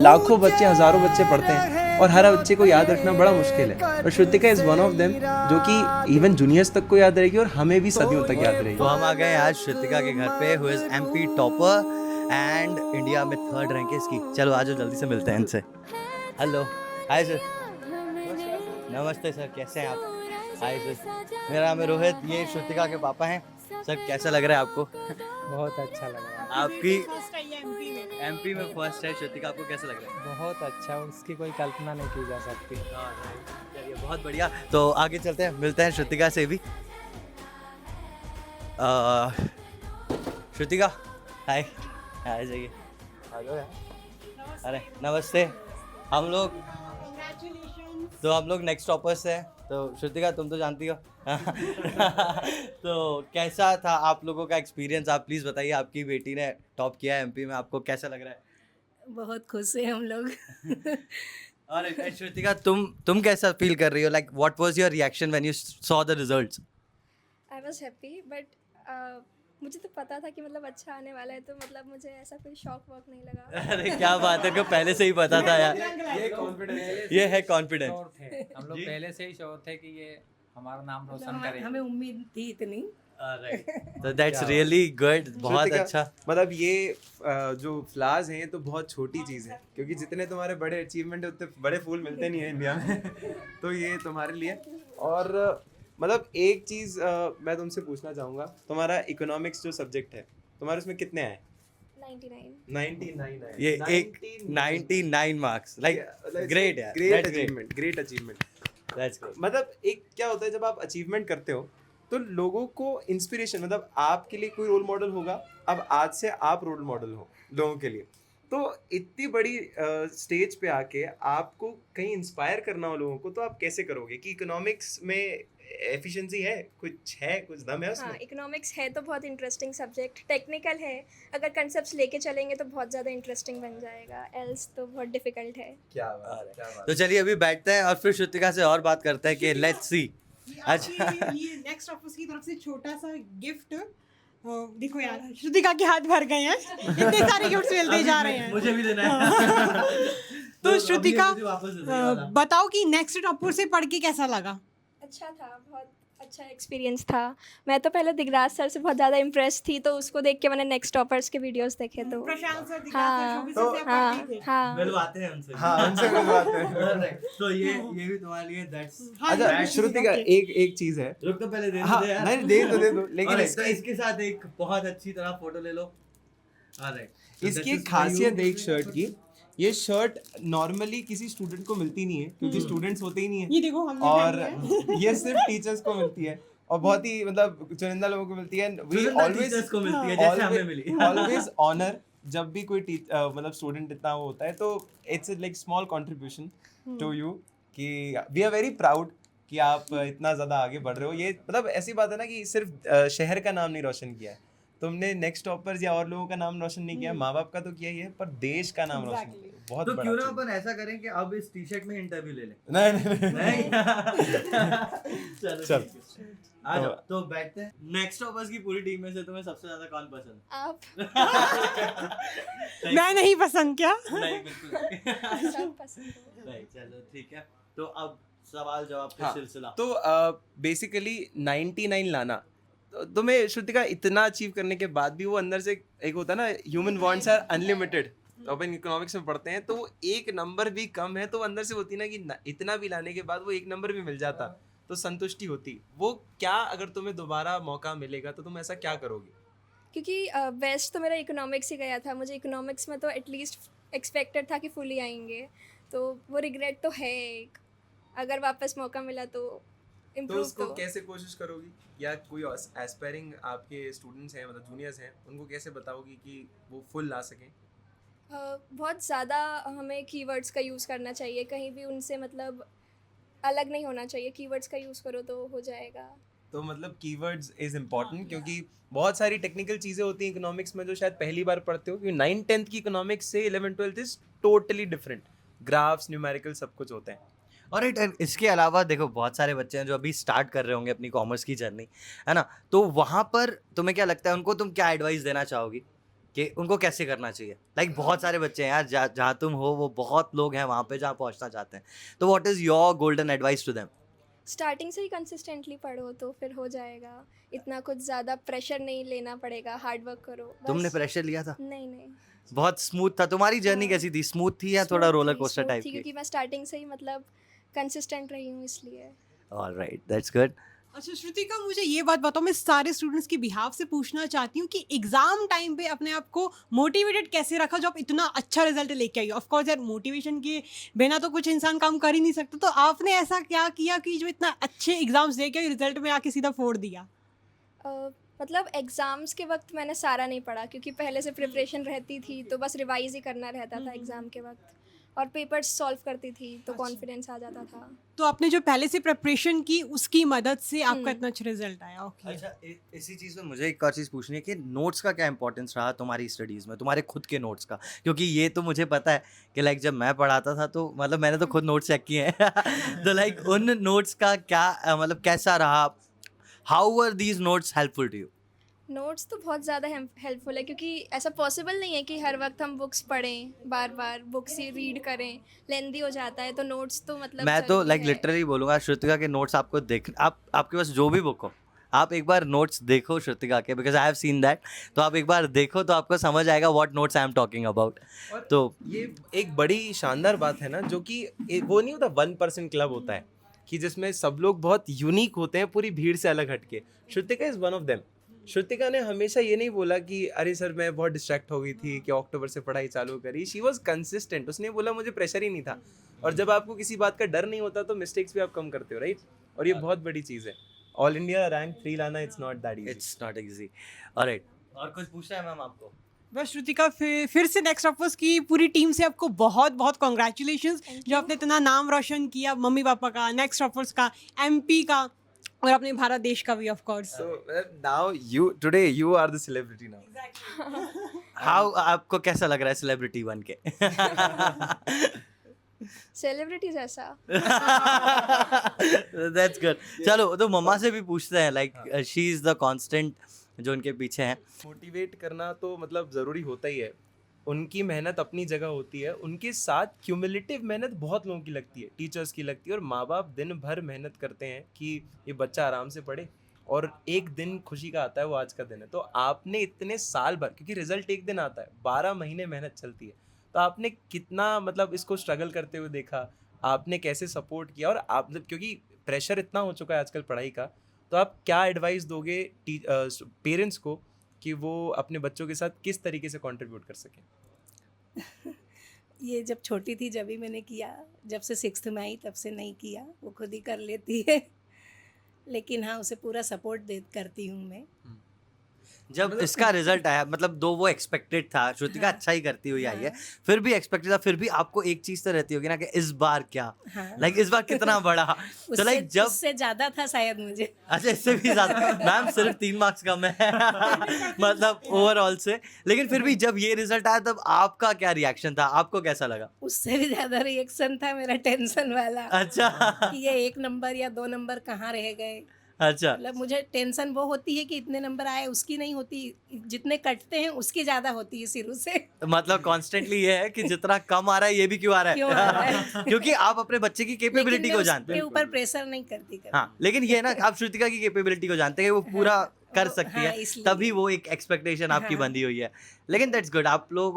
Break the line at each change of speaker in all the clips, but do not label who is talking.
लाखों बच्चे, हज़ारों बच्चे पढ़ते हैं और हर बच्चे को याद रखना बड़ा मुश्किल है, और Shrutika is one of them जो कि इवन जूनियर्स तक को याद रहेगी और हमें भी सदियों तक याद रहेगी।
तो हम आ गए आज श्रुतिका के घर पे, who is MP topper and India में 3rd रैंक है इसकी। चलो आज जल्दी से मिलते हैं इनसे। Hello, hi sir. नमस्ते सर, कैसे हैं आप? हाय सर, मेरा नाम है रोहित, ये श्रुतिका के पापा हैं। सर कैसा लग रहा है आपको?
बहुत अच्छा लग रहा है।
आपकी
एमपी
एमपी में फर्स्ट है श्रुतिका, आपको कैसा लग रहा है?
बहुत अच्छा, उसकी कोई कल्पना नहीं की जा सकती।
चलिए बहुत बढ़िया, तो आगे चलते हैं, मिलते हैं श्रुतिका से भी। श्रुतिका हाय, हाय जाइए। अरे नमस्ते। हम लोग नेक्स्ट टॉपर्स हैं, तो श्रुतिका तुम तो जानती हो। तो कैसा था आप लोगों का एक्सपीरियंस, आप प्लीज़ बताइए। आपकी बेटी ने टॉप किया है एमपी में, आपको कैसा लग रहा है?
बहुत खुश है हम लोग।
और श्रुतिका तुम कैसा फील कर रही हो? Like what was your reaction when you saw the results?
I was happy but मुझे तो पता था कि मतलब अच्छा आने वाला है, तो मतलब मुझे ऐसा कोई शौक वॉक नहीं लगा।
अरे क्या बात है कि पहले से ही पता था यार। ये है कॉन्फिडेंस।
श्योर थे हम लोग, पहले से ही श्योर थे कि ये हमारा नाम रोशन करेगी।
हमें उम्मीद थी इतनी।
तो दैट्स रियली गुड, बहुत
श्रुतिका,
अच्छा।
मतलब ये जो फ्लावर्स हैं ये तो बहुत छोटी चीज़ है, क्योंकि जितने तुम्हारे बड़े अचीवमेंट है उतने बड़े फूल मिलते नहीं है इंडिया में। तो ये तुम्हारे लिए। और मतलब एक चीज़ मैं तुमसे पूछना चाहूँगा, तुम्हारा इकोनॉमिक्स जो सब्जेक्ट है तुम्हारे उसमें कितने आए?
99।
99 आए।
ये एक 99 मार्क्स, लाइक ग्रेट यार,
great
that's great.
Achievement, great achievement.
That's great.
मतलब एक क्या होता है जब आप अचीवमेंट करते हो तो लोगों को इंस्पिरेशन, मतलब आपके लिए कोई रोल मॉडल होगा। अब आज से आप रोल मॉडल हो लोगों के लिए, तो इतनी बड़ी स्टेज पे आके आपको कहीं इंस्पायर करना हो लोगों को, तो आप कैसे करोगे? कि इकोनॉमिक्स में एफिशिएंसी है, कुछ दम है उसमें?
हाँ, इकोनॉमिक्स है तो बहुत इंटरेस्टिंग सब्जेक्ट, टेक्निकल है। अगर कंसेप्ट्स लेके चलेंगे तो बहुत ज़्यादा इंटरेस्टिंग बन जाएगा, एल्स तो बहुत डिफिकल्ट है।
क्या बात, क्या बात।
तो चलिए अभी बैठते हैं और फिर श्रुतिका से और बात करते हैं कि लेट्स सी।
अच्छा, ये नेक्स्ट ऑफिस की तरफ से छोटा सा गिफ्ट। देखो यार, श्रुतिका के हाथ भर गए हैं, इतने सारे गिफ्ट्स मिलते जा रहे हैं।
मुझे भी देना है।
तो श्रुतिका
अभी वापस दे देने वाला।
बताओ कि नेक्स्ट टॉपर से पढ़ के कैसा लगा?
अच्छा था, बहुत अच्छा एक्सपीरियंस था। मैं तो पहले दिगराज सर से बहुत ज़्यादा इम्प्रेस थी, तो उसको देख के मैंने नेक्स्ट टॉपर्स के वीडियोस देखे। तो
प्रशांत सर,
हाँ, हाँ,
मिलवाते हैं उनसे।
हाँ, उनसे मिलवाते हैं।
तो ये भी तुम्हारे लिए दैट्स।
अच्छा श्रुतिका, एक चीज़ है।
रुक तो पहले दे
हाँ,
दो यार।
नहीं दे दो, लेकिन
और इसके साथ एक बहुत अच्छी तरह फोटो ले लो।
इसकी एक खासियत है एक शर्ट की। ये शर्ट नॉर्मली किसी स्टूडेंट को मिलती नहीं है, क्योंकि स्टूडेंट्स होते ही नहीं है।
ये देखो हमने
और
पहनी है।
ये सिर्फ टीचर्स को मिलती है, और बहुत ही मतलब चुनिंदा लोगों को मिलती है। वी ऑलवेज
को मिलती है, जैसे हमें मिली।
ऑलवेज ऑनर जब भी कोई मतलब स्टूडेंट इतना वो होता है, तो it's like small contribution to you कि वी आर वेरी प्राउड कि आप इतना ज़्यादा आगे बढ़ रहे हो। ये मतलब ऐसी बात है ना कि सिर्फ शहर का नाम नहीं रोशन किया है तुमने, नेक्स्ट टॉपर्स या और लोगों का नाम रोशन नहीं किया, माँ बाप का तो किया ही है, पर देश का नाम रोशन किया। बहुत
तो
बड़ा
क्यों ना
चीज़।
अपन ऐसा करें कि अब इस टी-शर्ट में इंटरव्यू ले लें।
नहीं
नहीं। चलो
चल।
ठीक है। आ जाओ, तो बैठते हैं। नेक्स्ट टॉपर्स की पूरी टीम में से तुम्हें सबसे ज्यादा कौन पसंद
आप
है?
मैं नहीं पसंद क्या?
नहीं बिल्कुल
सब पसंद हो।
नहीं। चलो ठीक है, तो अब सवाल जवाब का
हाँ,
सिलसिला।
तो बेसिकली 99 लाना, तो तुम्हें श्रुतिका इतना अचीव करने के बाद भी वो अंदर से एक होता है ना, ह्यूमन वांट्स आर अनलिमिटेड। तो अपन इकोनॉमिक्स में पढ़ते हैं, तो वो एक नंबर भी कम है तो अंदर से होती ना कि इतना भी लाने के बाद वो एक नंबर भी मिल जाता तो संतुष्टि होती। वो क्या, अगर तुम्हें दोबारा मौका मिलेगा तो तुम ऐसा क्या करोगे?
क्योंकि बेस्ट तो मेरा इकोनॉमिक्स ही गया था, मुझे इकोनॉमिक्स में तो एटलीस्ट एक्सपेक्टेड था कि फुली आएंगे, तो वो रिग्रेट तो है एक। अगर वापस मौका मिला तो
तो
इम्प्रूव
उसको
तो
कैसे कोशिश करोगी? या कोई एस्पायरिंग आपके स्टूडेंट्स हैं, मतलब जूनियर्स हैं, उनको कैसे बताओगी कि वो फुल ला सकें?
बहुत ज़्यादा हमें कीवर्ड्स का यूज़ करना चाहिए, कहीं भी उनसे मतलब अलग नहीं होना चाहिए। कीवर्ड्स का यूज़ करो तो हो जाएगा।
तो मतलब कीवर्ड्स इज इम्पॉर्टेंट, क्योंकि बहुत सारी टेक्निकल चीज़ें होती हैं इकोनॉमिक्स में जो शायद पहली बार पढ़ते हो, क्योंकि 9th-10th की इकोनॉमिक्स से 11th-12th is totally different. Graphs, numerical सब कुछ होते हैं।
और इसके अलावा देखो बहुत सारे बच्चे हैं जो अभी स्टार्ट कर रहे होंगे अपनी कॉमर्स की जर्नी, है ना? तो वहाँ पर तुम्हें क्या लगता है, उनको तुम क्या एडवाइस देना चाहोगी कि उनको कैसे करना चाहिए? लाइक बहुत सारे बच्चे हैं यार, जहाँ तुम हो वो बहुत लोग हैं वहाँ पे जहाँ पहुँचना चाहते हैं, तो what is your golden advice to them?
Starting से ही कंसिस्टेंटली पढ़ो तो फिर हो जाएगा, इतना कुछ ज़्यादा प्रेशर नहीं लेना पड़ेगा, हार्ड वर्क करो बस।
तुमने प्रेशर लिया था?
नहीं नहीं,
बहुत स्मूथ था तुम्हारी जर्नी?
हाँ।
कैसी थी? स्मूथ थी या थोड़ा
Smooth
रोलर
थी,
कोस्टर
smooth
टाइप
थी,
की?
क्योंकि मैं स्टार्टिंग से ही मतलब कंसिस्टेंट रही हूँ इसलिए।
Alright, that's good.
अच्छा श्रुतिका, मुझे ये बात बताओ, मैं सारे स्टूडेंट्स के बिहाफ से पूछना चाहती हूँ कि एग्जाम टाइम पे अपने आप को मोटिवेटेड कैसे रखा जो आप इतना अच्छा रिजल्ट लेके आई हो। ऑफ कोर्स यार, मोटिवेशन के बिना तो कुछ इंसान काम कर ही नहीं सकता, तो आपने ऐसा क्या किया कि जो इतना अच्छे एग्जाम्स दे के रिजल्ट में आके सीधा फोड़ दिया?
मतलब एग्ज़ाम्स के वक्त मैंने सारा नहीं पढ़ा, क्योंकि पहले से प्रिपरेशन रहती थी, तो बस रिवाइज ही करना रहता था एग्ज़ाम के वक्त, और पेपर्स सॉल्व करती थी तो कॉन्फिडेंस आ जाता था।
तो आपने जो पहले से प्रिपरेशन की उसकी मदद से आपका इतना अच्छा रिजल्ट आया। ओके।
अच्छा, इसी चीज़ में मुझे एक और चीज़ पूछनी है कि नोट्स का क्या इंपॉर्टेंस रहा तुम्हारी स्टडीज़ में, तुम्हारे खुद के नोट्स का? क्योंकि ये तो मुझे पता है कि लाइक जब मैं पढ़ाता था तो मतलब मैंने तो खुद नोट्स चेक किए हैं तो लाइक उन नोट्स का क्या मतलब कैसा रहा? How were these notes helpful to you?
Notes तो बहुत ज़्यादा हेल्पफुल है, क्योंकि ऐसा पॉसिबल नहीं है कि हर वक्त हम बुक्स पढ़ें, बार बार बुक्स ही रीड करें, लेंदी हो जाता है, तो नोट्स तो मतलब
मैं तो
ज़रूरी
लाइक
है।
लिटरली बोलूँगा श्रुतिका के नोट्स आपको देख, आप आपके पास जो भी बुक हो आप एक बार नोट्स देखो श्रुतिका के, because I have seen that. तो आप एक बार देखो तो आपको समझ आएगा what notes I am talking about. तो
ये एक बड़ी शानदार बात है ना, जो कि वो नहीं होता 1% क्लब होता है कि जिसमें सब लोग बहुत यूनिक होते हैं पूरी भीड़ से अलग हटके। Shrutika is one of them. Shrutika ने हमेशा ये नहीं बोला कि अरे सर मैं बहुत डिस्ट्रैक्ट हो गई थी कि अक्टूबर से पढ़ाई चालू करी। She was consistent. उसने बोला मुझे प्रेशर ही नहीं था, और जब आपको किसी बात का डर नहीं होता तो मिस्टेक्स भी आप कम करते हो, राइट? और ये बहुत बड़ी चीज़ है। ऑल इंडिया रैंक 3 लाना it's not that easy.
It's not easy. Alright, और कुछ पूछना है मैम आपको?
बस श्रुतिका, फिर से नेक्स्ट ऑफर्स की पूरी टीम से आपको बहुत बहुत कॉन्ग्रेचुलेशंस, जो आपने इतना नाम रोशन किया, मम्मी पापा का, नेक्स्ट ऑफर्स का, एमपी का, और अपने भारत देश का भी of course.
So now you are the celebrity now.
How आपको कैसा लग रहा है सेलिब्रिटी बन के?
सेलिब्रिटी जैसा।
That's good. चलो तो मम्मा से भी पूछते हैं, like she is the constant जो उनके पीछे हैं।
मोटिवेट करना तो मतलब ज़रूरी होता ही है। उनकी मेहनत अपनी जगह होती है, उनके साथ क्यूमुलेटिव मेहनत बहुत लोगों की लगती है, टीचर्स की लगती है, और माँ बाप दिन भर मेहनत करते हैं कि ये बच्चा आराम से पढ़े, और एक दिन खुशी का आता है, वो आज का दिन है। तो आपने इतने साल भर, क्योंकि रिजल्ट एक दिन आता है, 12 महीने मेहनत चलती है, तो आपने कितना मतलब इसको स्ट्रगल करते हुए देखा, आपने कैसे सपोर्ट किया, और आप क्योंकि प्रेशर इतना हो चुका है आजकल पढ़ाई का, तो आप क्या एडवाइस दोगे पेरेंट्स को कि वो अपने बच्चों के साथ किस तरीके से कंट्रीब्यूट कर सकें?
ये जब छोटी थी जब ही मैंने किया, जब से 6th में आई तब से नहीं किया, वो खुद ही कर लेती है। लेकिन हाँ, उसे पूरा सपोर्ट करती हूँ मैं।
जब इसका रिजल्ट आया, मतलब दो वो एक्सपेक्टेड था, श्रुतिका अच्छा ही करती हुई आई है, फिर भी एक्सपेक्टेड था, फिर भी आपको एक चीज तो रहती होगी ना कि इस बार क्या,
हाँ।
लाइक इस बार कितना बड़ा। तो लाइक जब
उससे ज़्यादा था शायद मुझे।
अच्छा, इससे भी ज्यादा मैम, सिर्फ 3 मार्क्स कम है मतलब ओवरऑल से। लेकिन फिर भी जब ये रिजल्ट आया तब आपका क्या रिएक्शन था, आपको कैसा लगा?
उससे भी ज़्यादा रिएक्शन था मेरा टेंशन वाला,
अच्छा
कि ये 1 नंबर या 2 नंबर कहाँ रह गए।
अच्छा,
मतलब मुझे टेंशन वो होती है कि इतने नंबर आए, उसकी नहीं होती, जितने कटते हैं उसकी ज़्यादा होती है शुरू से।
मतलब कॉन्स्टेंटली ये है कि जितना कम आ रहा है ये भी क्यों आ
क्यों आ रहा
रहा है क्योंकि आप अपने बच्चे की कैपेबिलिटी को जानते
के
हैं।
ऊपर प्रेशर नहीं करती कभी।
हाँ, लेकिन ये है ना, आप श्रुतिका की कैपेबिलिटी को जानते हैं कि वो पूरा कर सकती
हाँ,
है,
इसलिए।
तभी वो एक एक्सपेक्टेशन आपकी
हाँ।
बंधी हुई है। लेकिन दैट्स गुड, आप लोगों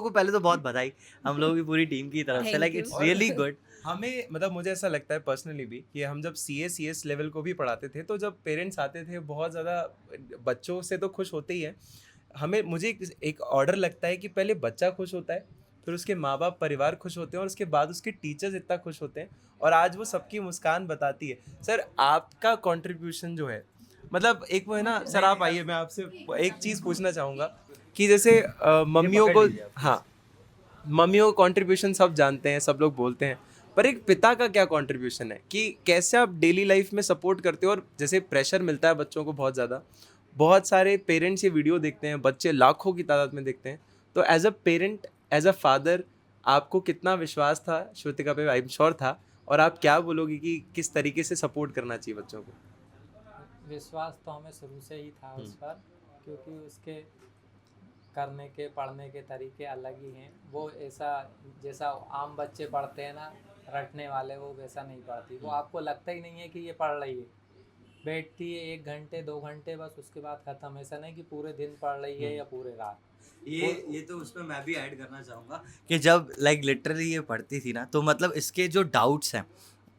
को पहले तो बहुत बधाई हम लोगों की पूरी टीम की तरफ से,
Thank
like
you.
It's really good.
हमें मतलब मुझे ऐसा लगता है पर्सनली भी कि हम जब CS लेवल को भी पढ़ाते थे, तो जब पेरेंट्स आते थे बहुत ज़्यादा बच्चों से तो खुश होते ही हैं, मुझे एक ऑर्डर लगता है कि पहले बच्चा खुश होता है, फिर उसके माँ बाप परिवार खुश होते हैं, और उसके बाद उसके टीचर्स इतना खुश होते हैं, और आज वो सबकी मुस्कान बताती है। सर आपका कंट्रीब्यूशन जो है, मतलब एक वो है ना सर, आप आइए, मैं आपसे एक चीज़ पूछना चाहूँगा कि जैसे मम्मियों को, हाँ मम्मियों का कंट्रीब्यूशन सब जानते हैं, सब लोग बोलते हैं, पर एक पिता का क्या कंट्रीब्यूशन है कि कैसे आप डेली लाइफ में सपोर्ट करते हो? और जैसे प्रेशर मिलता है बच्चों को बहुत ज़्यादा, बहुत सारे पेरेंट्स ये वीडियो देखते हैं, बच्चे लाखों की तादाद में देखते हैं, तो as a parent, as a father, आपको कितना विश्वास था श्रुतिका पे? आई एम श्योर था। और आप क्या बोलोगे कि किस तरीके से सपोर्ट करना चाहिए बच्चों को?
विश्वास तो हमें शुरू से ही था उस पर, क्योंकि उसके करने के पढ़ने के तरीके अलग ही हैं। वो ऐसा जैसा आम बच्चे पढ़ते हैं ना, रटने वाले, वो वैसा नहीं पढ़ती। वो आपको लगता ही नहीं है कि ये पढ़ रही है, बैठती है 1 घंटे 2 घंटे बस, उसके बाद ख़त्म। ऐसा नहीं कि पूरे दिन पढ़ रही है या पूरे रात।
ये तो उसमें मैं भी ऐड करना चाहूँगा कि जब लाइक लिटरली ये पढ़ती थी ना, तो मतलब इसके जो डाउट्स हैं,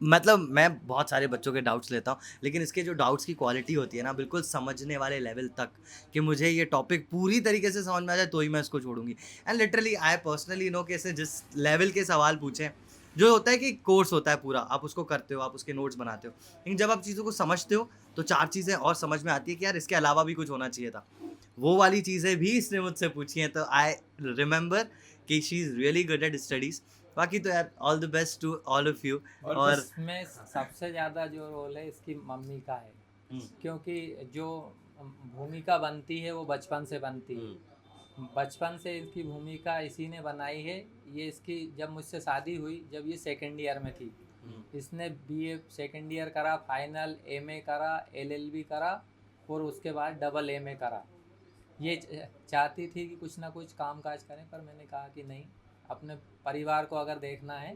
मतलब मैं बहुत सारे बच्चों के डाउट्स लेता हूँ, लेकिन इसके जो डाउट्स की क्वालिटी होती है ना, बिल्कुल समझने वाले लेवल तक, कि मुझे ये टॉपिक पूरी तरीके से समझ में आ जाए तो ही मैं इसको छोड़ूंगी। And literally I personally know कि इसने जिस लेवल के सवाल पूछे, जो होता है कि कोर्स होता है पूरा, आप उसको करते हो, आप उसके नोट्स बनाते हो, लेकिन जब आप चीज़ों को समझते हो तो 4 चीज़ें और समझ में आती है कि यार इसके अलावा भी कुछ होना चाहिए था। वो वाली चीज़ें भी इसने मुझसे पूछी हैं, तो आई रिमेंबर कि she is really good at studies. बाकी तो यार all the best to all of you. और
इसमें सबसे ज़्यादा जो रोल है इसकी मम्मी का है, क्योंकि जो भूमिका बनती है वो बचपन से बनती है। बचपन से इसकी भूमिका इसी ने बनाई है। ये इसकी जब मुझसे शादी हुई, जब ये 2nd ईयर में थी, इसने BA 2nd ईयर करा, फाइनल MA करा, LLB करा और उसके बाद डबल MA करा। ये चाहती थी कि कुछ ना कुछ काम काज करें, पर मैंने कहा कि नहीं, अपने परिवार को अगर देखना है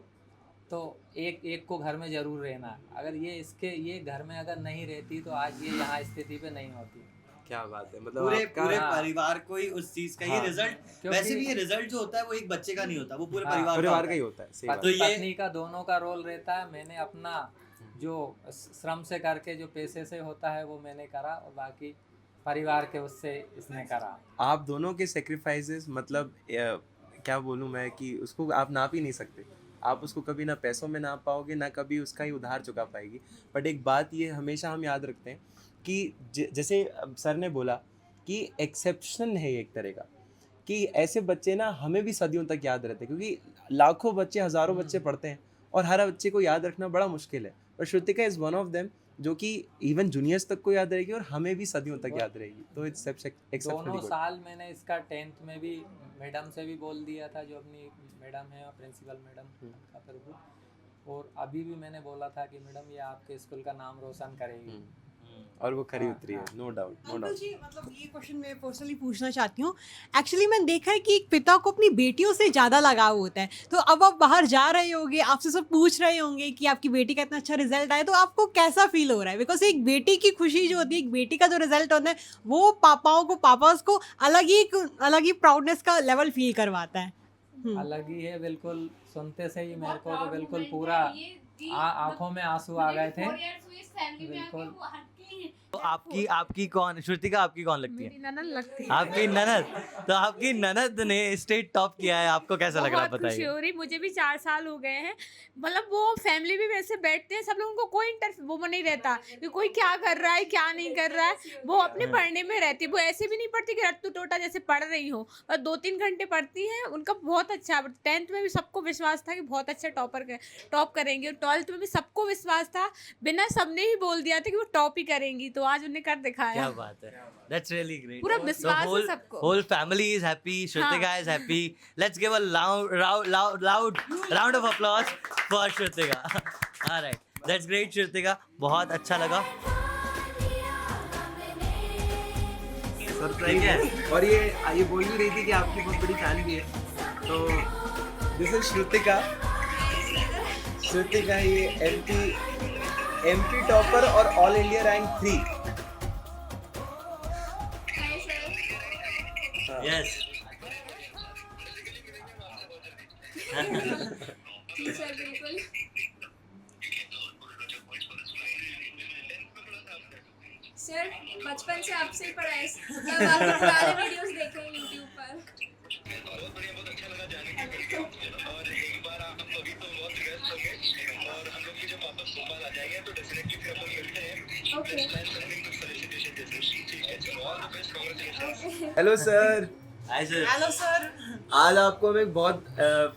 तो एक को घर में ज़रूर रहना है। अगर ये घर में अगर नहीं रहती तो आज ये यहाँ स्थिति पे नहीं होती।
क्या बात है, मतलब
पूरे
आपका
पूरे
हाँ।
परिवार को ही उस चीज़ का ये
हाँ।
रिजल्ट,
क्योंकि-
वैसे भी ये रिजल्ट जो होता है वो एक बच्चे का नहीं होता, वो पूरे
हाँ,
परिवार का
होता
ही
है।
होता है। सही बात।
तो
पति
ये-
पत्नी का दोनों का रोल रहता है। मैंने अपना जो श्रम से करके जो पैसे से होता है वो मैंने करा, और बाकी परिवार के उससे इसने करा।
आप दोनों के सेक्रीफाइसेस, मतलब क्या बोलूँ मैं, कि उसको आप नाप ही नहीं सकते। आप उसको कभी ना पैसों में नाप पाओगे, ना कभी उसका ही उधार चुका पाएगी। बट एक बात ये हमेशा हम याद रखते हैं कि जैसे सर ने बोला कि एक्सेप्शन है एक तरह का, कि ऐसे बच्चे ना हमें भी सदियों तक याद रहते हैं, क्योंकि लाखों बच्चे, हज़ारों बच्चे पढ़ते हैं और हर बच्चे को याद रखना बड़ा मुश्किल है। पर Shrutika is one of them, जो कि इवन जूनियर्स तक को याद रहेगी और हमें भी सदियों तक याद रहेगी। तो इट्स
दोनों साल मैंने इसका 10th में भी मैडम से भी बोल दिया था, जो अपनी मैडम है प्रिंसिपल मैडम का प्रभु, और अभी भी मैंने बोला था कि मैडम ये आपके स्कूल का नाम रोशन करेगी।
और वो खरी उतरी है, no doubt, no
uncle
doubt.
जी, मतलब ये क्वेश्चन मैं पर्सनली पूछना चाहती हूँ। एक्चुअली मैंने देखा है कि एक पिता को अपनी बेटियों से ज़्यादा लगाव होता है। तो अब आप बाहर जा रहे होंगे, आपसे सब पूछ रहे होंगे कि आपकी बेटी का इतना अच्छा रिजल्ट आया, तो आपको कैसा फील हो रहा है? बिकॉज एक बेटी की खुशी जो होती है, एक बेटी का जो रिजल्ट होता है, वो पापास को अलग ही प्राउडनेस का लेवल फील करवाता है।
अलग ही है, बिल्कुल सुनते से ही मेरे को तो बिल्कुल पूरा आंखों में आंसू आ गए थे। बिल्कुल।
तो आपकी कौन, श्रुतिका आपकी कौन लगती है?
मेरी ननद लगती है।
आपकी ननद? तो आपकी ननद ने स्टेट टॉप किया है, आपको कैसा लग रहा है
बहुत खुशी
बताइए?
हो रही, मुझे भी 4 साल हो गए हैं। मतलब वो फैमिली भी वैसे बैठते हैं, सब लोगों को कोई वो नहीं रहता कि कोई क्या कर रहा है क्या नहीं कर रहा है, वो अपने पढ़ने में रहती है। वो ऐसे भी नहीं पढ़ती कि रट्टू टोटा जैसे पढ़ रही हो, और 2-3 घंटे पढ़ती हैं। उनका बहुत अच्छा, 10th में भी सबको विश्वास था कि बहुत अच्छा टॉप करेंगे, और 12th में भी सबको विश्वास था, बिना सबने ही बोल दिया था कि वो टॉप ही करेंगी, तो आज उन्हें कर दिखाया।
क्या बात है, दैट्स रियली ग्रेट।
पूरा विश्वास है सबको।
whole family is happy, Shrutika is happy. Let's give a loud round of applause for Shrutika. All right, that's great Shrutika, बहुत अच्छा लगा।
सरप्राइज है। और ये बोल भी रही थी कि आपकी बहुत बड़ी फैन भी है। तो दिस इज श्रुतिका। श्रुतिका ये MP टॉपर और all India rank 3।
Yes.
Sir बिल्कुल। सर बचपन से आपसे ही पढ़ा है, जब आपके पुराने वीडियोस देखे हैं यूट्यूब पर। Okay.
Hello sir.
Hi sir.
Hello sir.
आज आपको हम एक बहुत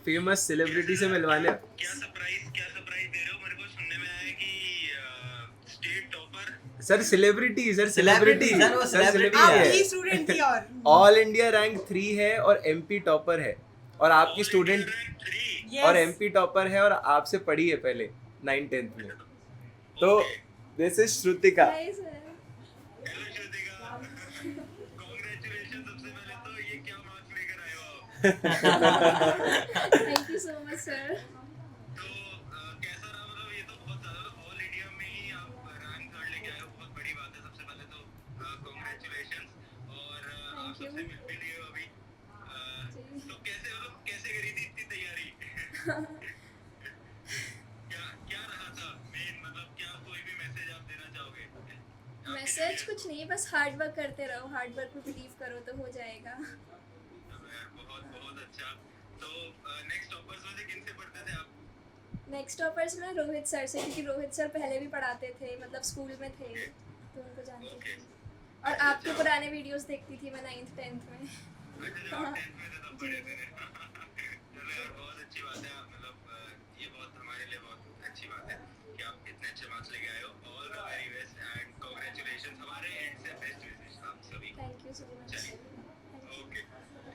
फेमस सेलिब्रिटी से मिलवाने।
क्या सरप्राइज दे रहे हो? मेरे को सुनने में आया कि state topper.
Sir celebrity, sir
Celebrity,
celebrity,
sir वो
सर
celebrity
सेलिब्रिटी
है।
आपकी स्टूडेंट थी और
ऑल इंडिया रैंक 3 है और MP टॉपर है, और आपकी स्टूडेंट और MP टॉपर है, और आपसे पढ़ी है पहले 9th-10th में। तो this is Shrutika.
Hi sir.
Congratulation सबसे पहले तो। ये क्या बात
thank you so much sir.
तो कैसा रहा, मतलब ये तो बहुत ज़्यादा ऑल इंडिया में ही आप रैंक थर्ड लेके आए हो, बहुत बड़ी बात है। सबसे पहले तो कॉन्ग्रेचुलेशंस, और आप
Thank you.
सबसे मिल भी लिए हो अभी। तो कैसे, मतलब कैसे करी थी इतनी तैयारी? क्या क्या रहा था मेन, मतलब क्या कोई भी मैसेज आप देना चाहोगे?
मैसेज कुछ नहीं, बस हार्ड वर्क करते रहो, हार्ड वर्क में बिलीव करो तो हो जाएगा।
चलो यार, बहुत बहुत अच्छा। तो नेक्स्ट टॉपर्स में से किन से पढ़ते थे आप?
नेक्स्ट टॉपर्स में रोहित सर से, क्योंकि रोहित सर पहले भी पढ़ाते थे, मतलब स्कूल में थे तो उनको जानती थी। और आपके पुराने वीडियोस देखती थी मैं 9th 10th में।
अच्छा, जब आप 10th में थे तब पढ़े थे। चलो यार, बहुत अच्छी बात है। मतलब ये बहुत हमारे लिए बहुत अच्छी बात है कि आप इतने अच्छे मार्क्स लेके आए हो। All the very best and congratulations, हमारे एंड से बेस्ट विशेस आप सभी को।
Thank you so much.
चलिए।